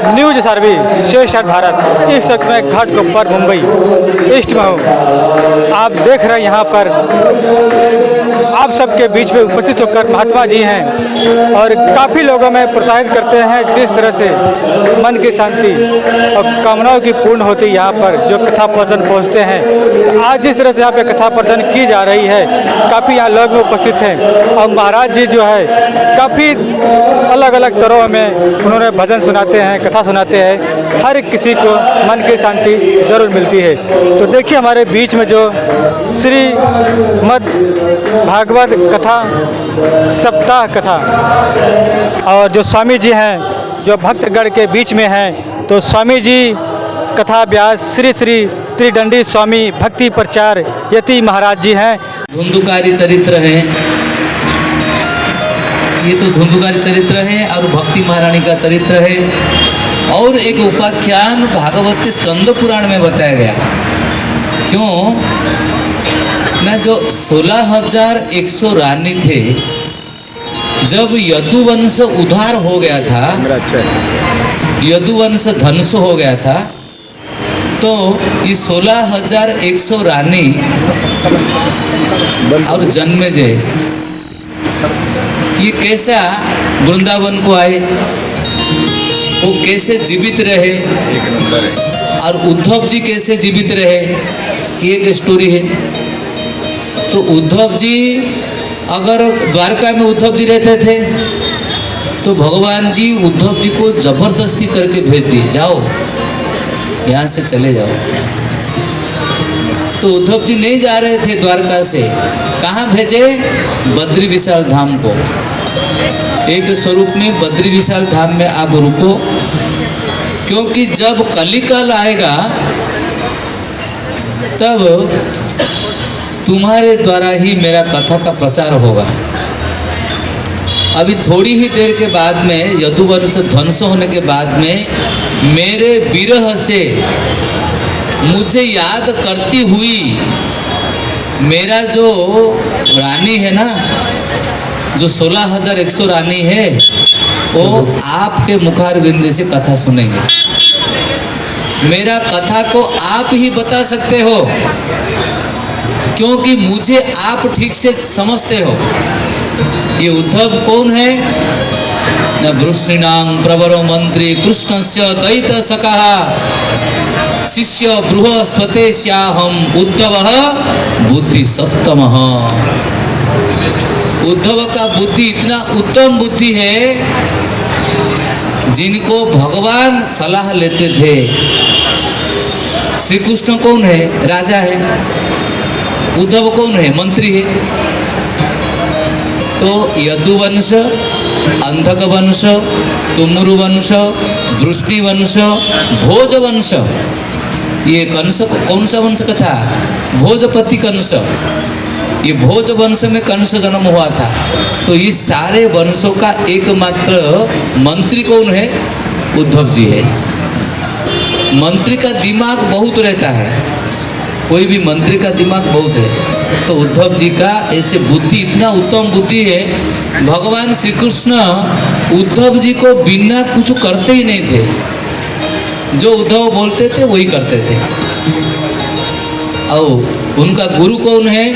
News service शेषर Bharat. इस वक्त मैं घाटकोपर मुंबई ईस्ट में हूँ। आप देख रहे हैं यहाँ पर आप सबके बीच में उपस्थित होकर महात्मा जी हैं और काफ़ी लोगों में प्रोत्साहित करते हैं जिस तरह से मन की शांति और कामनाओं की पूर्ण होती यहाँ पर जो कथा प्रवचन पहुँचते हैं। तो आज जिस तरह से यहाँ पे कथा प्रवचन की जा रही है काफ़ी यहाँ लोग उपस्थित हैं और महाराज जी जो है काफ़ी अलग अलग तरह में उन्होंने भजन सुनाते हैं, कथा सुनाते हैं। हर किसी को मन की शांति ज़रूर मिलती है। तो देखिए हमारे बीच में जो श्रीमद् भागवत कथा सप्ताह कथा और जो स्वामी जी हैं जो भक्तगण के बीच में हैं, तो स्वामी जी कथा व्यास श्री श्री त्रिदंडी स्वामी भक्ति प्रचार यति महाराज जी हैं। धुंधुकारी चरित्र है, ये तो धुंधुकारी चरित्र है और भक्ति महारानी का चरित्र है। और एक उपाख्यान भागवत के स्कंद पुराण में बताया गया। क्यों ना जो 16,100 रानी थे, जब यदुवंश उधार हो गया था, यदुवंश ध्वंस हो गया था, तो ये 16,100 रानी और जन्मेजय ये कैसा वृंदावन को आए, वो कैसे जीवित रहे और उद्धव जी कैसे जीवित रहे, ये एक स्टोरी है। तो उद्धव जी अगर द्वारका में उद्धव जी रहते थे तो भगवान जी उद्धव जी को जबरदस्ती करके भेज दिए, जाओ यहाँ से चले जाओ। तो उद्धव जी नहीं जा रहे थे द्वारका से, कहाँ भेजे? बद्री विशाल धाम को। एक स्वरूप में बद्री विशाल धाम में आप रुको, क्योंकि जब कलिकाल आएगा तब तुम्हारे द्वारा ही मेरा कथा का प्रचार होगा। अभी थोड़ी ही देर के बाद में यदुवंश ध्वंस होने के बाद में मेरे विरह से मुझे याद करती हुई मेरा जो रानी है ना, जो 16,100 रानी है, वो आपके मुखारविंद से कथा सुनेंगे। मेरा कथा को आप ही बता सकते हो, क्योंकि मुझे आप ठीक से समझते हो। ये उद्धव कौन है? न भृष्णांग प्रवरो मंत्री कृष्णस्य दैत सखा शिष्य बृहस्पते श्याहम उद्धव बुद्धि सत्तम। उद्धव का बुद्धि इतना उत्तम बुद्धि है, जिनको भगवान सलाह लेते थे। श्री कृष्ण कौन है? राजा है। उद्धव कौन है? मंत्री है। तो यदुवंश, अंधक वंश, तुमुरु वंश, वृष्टि वंश, भोज वंश, ये कंस कौन सा वंश का था? भोजपति कंस। ये भोज वंश में कंस जन्म हुआ था। तो ये सारे वंशों का एकमात्र मंत्री कौन है? उद्धव जी है। मंत्री का दिमाग बहुत रहता है, कोई भी मंत्री का दिमाग बहुत है। तो उद्धव जी का ऐसे बुद्धि, इतना उत्तम बुद्धि है। भगवान श्री कृष्ण उद्धव जी को बिना कुछ करते ही नहीं थे, जो उद्धव बोलते थे वही करते थे। और उनका गुरु कौन है?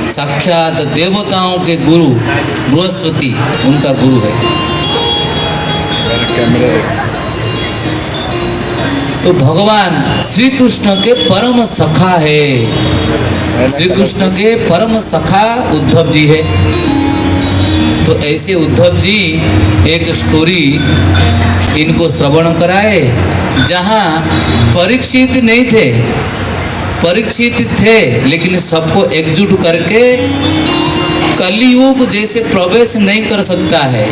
साक्षात देवताओं के गुरु बृहस्पति उनका गुरु है। तो भगवान श्री कृष्ण के परम सखा है। श्री कृष्ण के परम सखा उद्धव जी है। तो ऐसे उद्धव जी एक स्टोरी इनको श्रवण कराए, जहाँ परीक्षित नहीं थे, परीक्षित थे लेकिन सबको एकजुट करके कलियुग जैसे प्रवेश नहीं कर सकता है,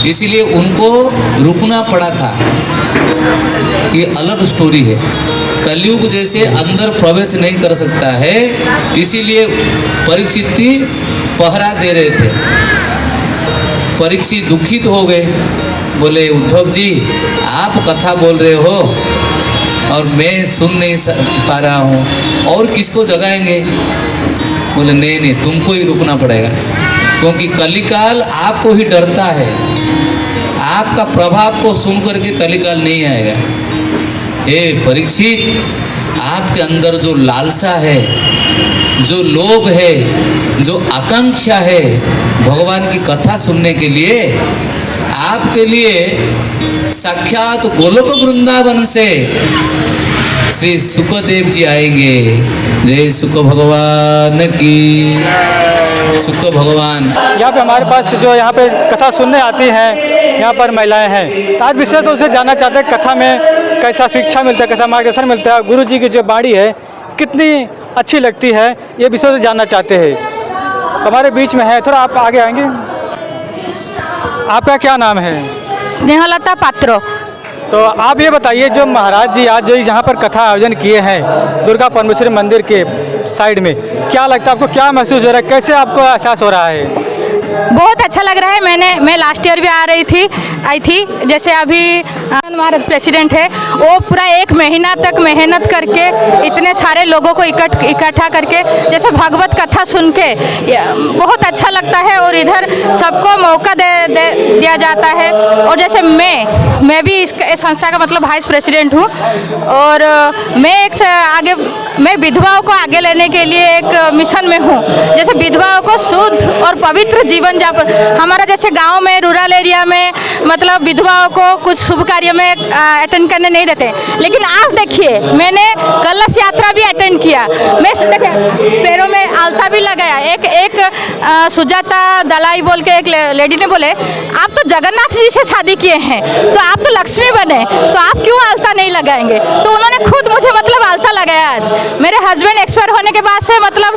इसलिए उनको रुकना पड़ा था। ये अलग स्टोरी है। कलयुग जैसे अंदर प्रवेश नहीं कर सकता है, इसीलिए परीक्षित की पहरा दे रहे थे। परीक्षित दुखित हो गए, बोले उद्धव जी आप कथा बोल रहे हो और मैं सुन नहीं पा रहा हूँ, और किसको जगाएंगे? बोले नहीं नहीं, तुमको ही रुकना पड़ेगा, क्योंकि कलिकाल आपको ही डरता है। आपका प्रभाव को सुन करके कलिकाल नहीं आएगा। हे परीक्षित, आपके अंदर जो लालसा है, जो लोभ है, जो आकांक्षा है भगवान की कथा सुनने के लिए, आपके लिए साक्षात गोलोक वृंदावन से श्री सुखदेव जी आएंगे। जय सुख भगवान की। सुख भगवान। यहाँ पे हमारे पास जो यहाँ पे कथा सुनने आती हैं, यहाँ पर महिलाएं हैं, तो आज विशेष रूप से जानना चाहते हैं कथा में कैसा शिक्षा मिलता है, कैसा मार्गदर्शन मिलता है, गुरु जी की जो वाणी है कितनी अच्छी लगती है, ये विषय से जानना चाहते हैं। हमारे बीच में है, थोड़ा आप आगे आएंगे। आपका क्या नाम है? स्नेहलता पात्रो। तो आप ये बताइए, जो महाराज जी आज जो यहाँ पर कथा आयोजन किए हैं दुर्गा परमेश्वरी मंदिर के साइड में, क्या लगता है आपको, क्या महसूस हो रहा है, कैसे आपको एहसास हो रहा है? बहुत अच्छा लग रहा है। मैं लास्ट ईयर भी आई थी। जैसे अभी महाराज प्रेसिडेंट है, वो पूरा 1 महीना तक मेहनत करके इतने सारे लोगों को इकट्ठा करके जैसे भगवत कथा सुन के बहुत अच्छा लगता है। और इधर सबको मौका दिया जाता है। और जैसे मैं भी इस संस्था का मतलब वाइस प्रेसिडेंट हूँ। और मैं विधवाओं को आगे लेने के लिए एक मिशन में हूँ। जैसे विधवाओं को शुद्ध और पवित्र जीवन यापन, हमारा जैसे गांव में, रूरल एरिया में मतलब विधवाओं को कुछ शुभ कार्य में अटेंड करने नहीं देते। लेकिन आज देखिए, मैंने कलश यात्रा भी अटेंड किया। मैं देखिए पैरों में आलता भी लगाया। एक सुजाता दलाई बोल के एक लेडी ने बोले, आप तो जगन्नाथ जी से शादी किए हैं, तो आप तो लक्ष्मी बने, तो आप क्यों आलता नहीं लगाएंगे? तो उन्होंने खुद मुझे मतलब आलता लगाया। आज मेरे हस्बैंड एक्सपायर होने के बाद से मतलब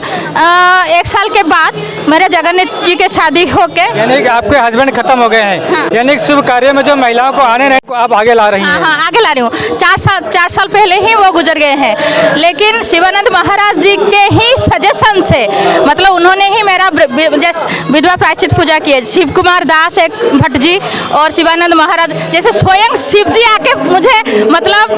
1 साल के बाद मेरे जगन्नाथ जी के शादी होके, यानी कि आपके हस्बैंड खत्म हो गए हैं। हाँ। यानी कि शुभ कार्य में जो महिलाओं को आने नहीं, आप आगे ला रही हैं। हाँ, आगे ला रही हूँ। 4 साल पहले ही वो गुजर गए हैं। लेकिन शिवानंद महाराज जी के ही सजेशन से मतलब उन्होंने ही मेरा विधवा प्रायश्चित पूजा की है। शिव कुमार दास एक भट्ट जी और शिवानंद महाराज जैसे स्वयं शिव जी आके मुझे मतलब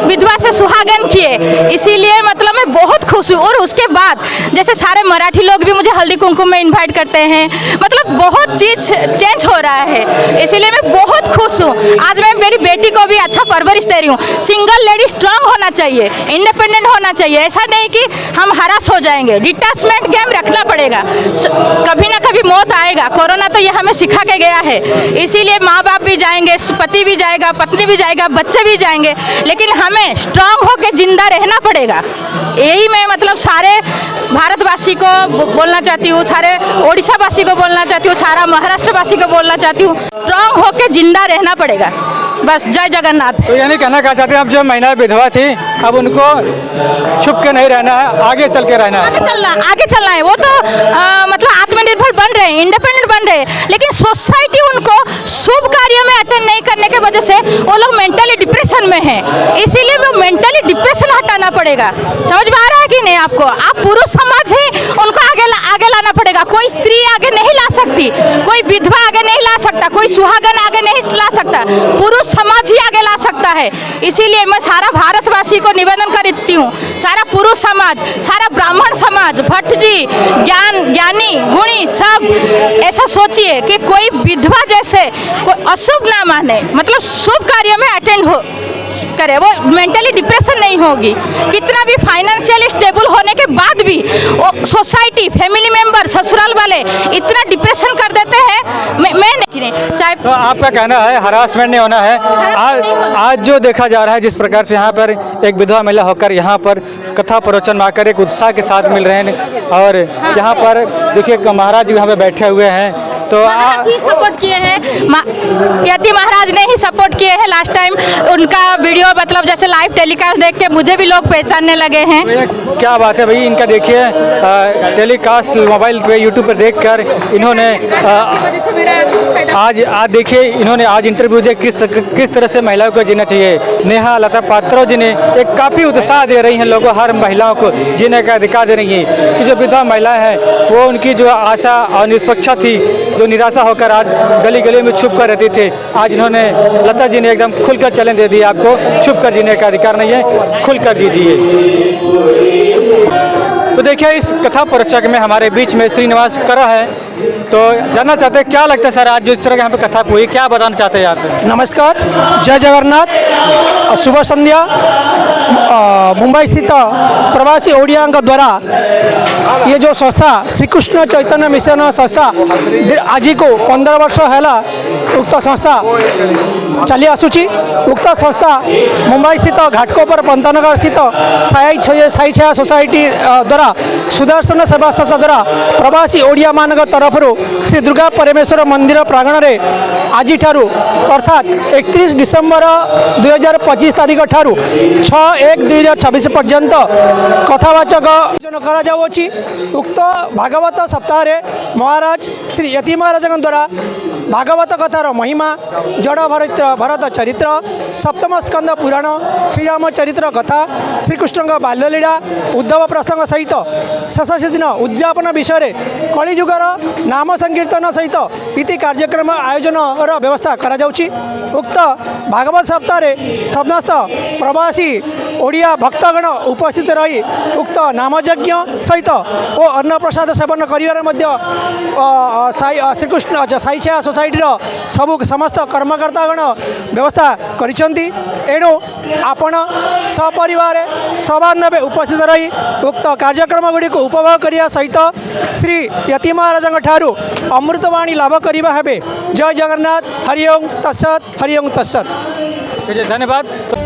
विधवा से सुहागन किए। इसीलिए मतलब मैं बहुत खुश हूँ। और उसके बाद जैसे सारे मराठी लोग भी मुझे हल्दी कुमकुम में इनवाइट करते हैं। मतलब बहुत चीज़ चेंज हो रहा है। इसीलिए मैं बहुत खुश हूँ। आज मैं मेरी बेटी को भी अच्छा परवरिश दे रही हूँ। सिंगल लेडी स्ट्रांग होना चाहिए, इंडिपेंडेंट होना चाहिए। ऐसा नहीं कि हम हरास हो जाएंगे। डिटैचमेंट गेम रखना पड़ेगा। कभी ना कभी मौत आएगा। कोरोना तो ये हमें सिखा के गया है। इसीलिए माँ बाप भी जाएंगे, पति भी जाएगा, पत्नी भी जाएगा, बच्चे भी जाएंगे, लेकिन हमें स्ट्रांग होकर जिंदा रहना पड़ेगा। यही मैं मतलब सारे भारतवासी को बोलना चाहती हूँ, सारे ओडिशा वासी को बोलना चाहती हूँ, सारा महाराष्ट्र वासी को बोलना चाहती हूँ, स्ट्रांग होकर जिंदा रहना पड़ेगा। बस जय जगन्नाथ। तो यानी कहना क्या चाहते हैं आप, जो महिला विधवा थी अब उनको छुप के नहीं रहना है, आगे चल के रहना है, आगे चलना है। वो तो मतलब आत्मनिर्भर बन रहे हैं, इंडिपेंडेंट बन रहे हैं, लेकिन सोसाइटी उनको शुभ कार्य में अटेंड नहीं करने के वजह से वो लोग मेंटली डिप्रेशन में हैं। इसीलिए वो मेंटली डिप्रेशन हटाना पड़ेगा। समझ में आ रहा है कि नहीं आपको? आप पुरुष समाज ही उनको आगे लाना पड़ेगा। कोई स्त्री आगे नहीं ला सकती, कोई विधवा आगे नहीं ला सकता, कोई सुहागन आगे नहीं ला सकता, पुरुष समाज ही आगे ला सकता है। इसीलिए मैं सारा भारतवासी को निवेदन करती हूँ, सारा पुरुष समाज, सारा ब्राह्मण समाज, भट्ट जी, ज्ञानी गुणी सब ऐसा सोचिए कि कोई विधवा जैसे कोई अशुभ ना माने, मतलब शुभ कार्य में अटेंड हो करे, वो मेंटली डिप्रेशन नहीं होगी। कितना भी फाइनेंशियली स्टेबल होने के बाद भी वो सोसाइटी, फैमिली मेंबर, ससुराल वाले इतना डिप्रेशन कर देते हैं। मैं नहीं चाहे। तो आपका कहना है हरासमेंट नहीं होना है। आज जो देखा जा रहा है, जिस प्रकार से यहाँ पर एक विधवा महिला होकर यहाँ पर कथा प्रवचन में आकर एक उत्साह के साथ मिल रहे हैं, और यहाँ पर देखिए महाराज जी यहाँ पे बैठे हुए हैं। तो महाराज ही सपोर्ट किए हैं, यति महाराज ने ही सपोर्ट किए हैं। लास्ट टाइम उनका वीडियो मतलब जैसे लाइव टेलीकास्ट देख के मुझे भी लोग पहचानने लगे हैं। क्या बात है भाई, इनका देखिए टेलीकास्ट मोबाइल पे यूट्यूब पर देखकर इन्होंने आज देखिए इन्होंने आज इंटरव्यू दिया किस तरह से महिलाओं को जीना चाहिए। नेहा लता पात्रो जी ने एक काफ़ी उत्साह दे रही हैं लोगों, हर महिलाओं को जीने का अधिकार दे रही हैं कि जो विधवा महिलाएं हैं वो उनकी जो आशा और निष्पक्षा थी, जो निराशा होकर आज गली गली में छुप कर रहती थे, आज इन्होंने लता जी ने एकदम खुलकर चैलेंज दे दिया, आपको छुप कर जीने का अधिकार नहीं है, खुलकर जीजिए। तो देखिए इस कथा प्रवचक में हमारे बीच में श्रीनिवास करा है, तो जानना चाहते हैं क्या लगता है सर, आज जो इस तरह की यहाँ पे कथा हुई, क्या बताना चाहते हैं यहाँ पे? नमस्कार, जय जगन्नाथ। शुभ संध्या। मुंबई स्थित प्रवासी ओडिया द्वारा ये जो संस्था श्री कृष्ण चैतन्य मिशन संस्था आज को 15 वर्ष है उक्त संस्था चली आसूची। उक्त संस्था मुंबई स्थित घाटकोपर पंतनगर स्थित साई छाया सोसाइटी द्वारा सुदर्शन सेवा संस्था द्वारा प्रवासी ओडिया मान तरफ श्री दुर्गा परमेश्वर मंदिर प्रांगण में आज अर्थात 31 डिसेम्बर 2025 तारीख ठारू 6/1/2026 पर्यंत कथावाचक आयोजन कराଯାउछि। उक्त भागवत सप्ताह महाराज श्री यति महाराज द्वारा भागवत कथार महिमा, जड़ भरत चरित्र, सप्तम स्कंद पुराण, श्रीराम चरित्र कथा, श्रीकृष्ण बाल्यलीला, उद्धव प्रसंग सहित शेष दिन उद्यापन विषय कलिजुगर नाम संकीर्तन सहित इति कार्यक्रम आयोजन व्यवस्था कराଯାउछि। उक्त भागवत सप्ताह समस्त प्रवासी ओडिया भक्तगण उपस्थित रही उक्त नामयज्ञ सहित और अन्न प्रसाद सेवन कर श्रीकृष्ण साई छाया सोसाइटी सबु समस्त कर्मकर्तागण व्यवस्था करिसेंती। एणु आपण सपरिवार सबान्धवे उपस्थित रही उक्त कार्यक्रम गुड़ी को उपभोग करने सहित श्री यति महाराज ठारू अमृतवाणी लाभ करने हेबे। जय जगन्नाथ। हरि ओम तत्सत। हरि ओम तत्सत। धन्यवाद।